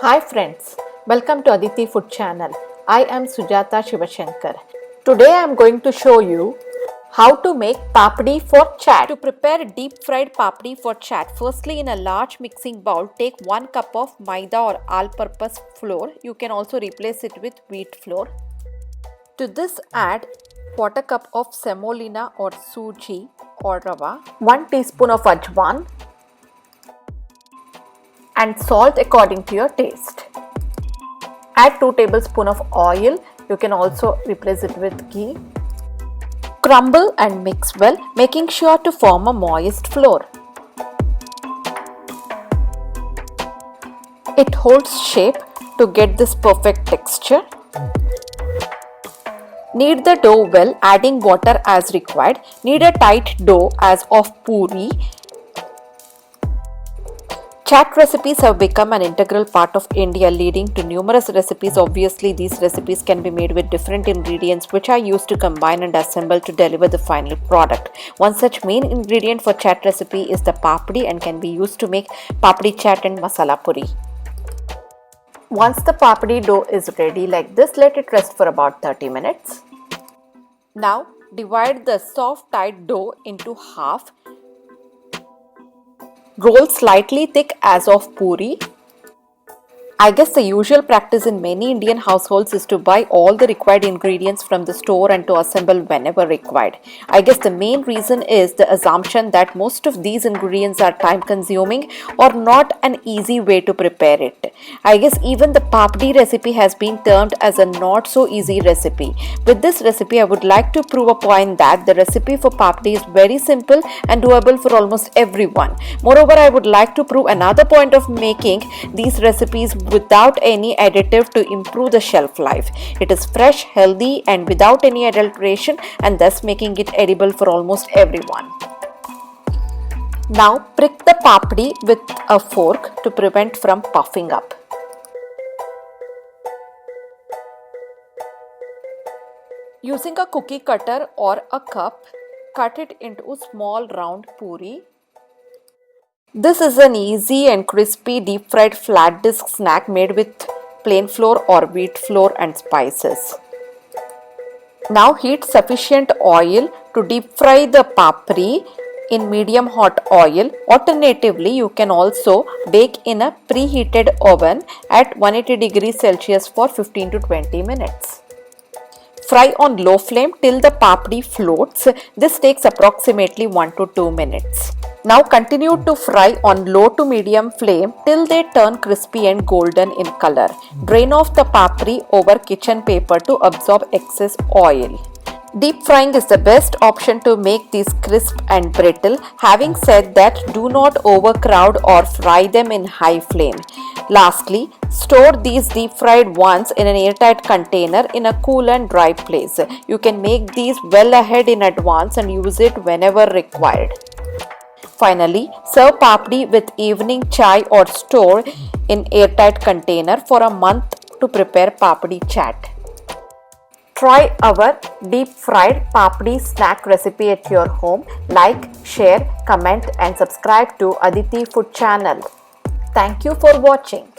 Hi friends, welcome to Aditi Food Channel. I am Sujata Shivashankar. Today I am going to show you how to make papdi for chaat. To prepare deep fried papdi for chaat, firstly in a large mixing bowl, take 1 cup of maida or all-purpose flour. You can also replace it with wheat flour. To this add 1/4 cup of semolina or suji or rava, 1 teaspoon of ajwan, and salt according to your taste. Add 2 tablespoons of oil. You can also replace it with ghee. Crumble and mix well, making sure to form a moist flour. It holds shape to get this perfect texture. Knead the dough well, adding water as required. Knead a tight dough as of puri. Chaat recipes have become an integral part of India, leading to numerous recipes. Obviously, these recipes can be made with different ingredients which are used to combine and assemble to deliver the final product. One such main ingredient for chaat recipe is the papdi and can be used to make papdi chaat and masala puri. Once the papdi dough is ready like this, let it rest for about 30 minutes. Now, divide the soft tight dough into half. Roll slightly thick as of puri. I guess the usual practice in many Indian households is to buy all the required ingredients from the store and to assemble whenever required. I guess the main reason is the assumption that most of these ingredients are time consuming or not an easy way to prepare it. I guess even the papdi recipe has been termed as a not so easy recipe. With this recipe, I would like to prove a point that the recipe for papdi is very simple and doable for almost everyone. Moreover, I would like to prove another point of making these recipes without any additive to improve the shelf life. It is fresh, healthy and without any adulteration, and thus making it edible for almost everyone. Now prick the papdi with a fork to prevent from puffing up. Using a cookie cutter or a cup, cut it into small round puri. This is an easy and crispy deep fried flat disk snack made with plain flour or wheat flour and spices. Now heat sufficient oil to deep fry the papdi in medium hot oil. Alternatively, you can also bake in a preheated oven at 180 degrees Celsius for 15 to 20 minutes. Fry on low flame till the papdi floats. This takes approximately 1 to 2 minutes. Now continue to fry on low to medium flame till they turn crispy and golden in color. Drain off the papdi over kitchen paper to absorb excess oil. Deep frying is the best option to make these crisp and brittle. Having said that, do not overcrowd or fry them in high flame. Lastly, store these deep fried ones in an airtight container in a cool and dry place. You can make these well ahead in advance and use it whenever required. Finally, serve papdi with evening chai or store in airtight container for a month to prepare papdi chaat. Try our deep fried papdi snack recipe at your home. Like, share, comment and subscribe to Aditi Food Channel. Thank you for watching.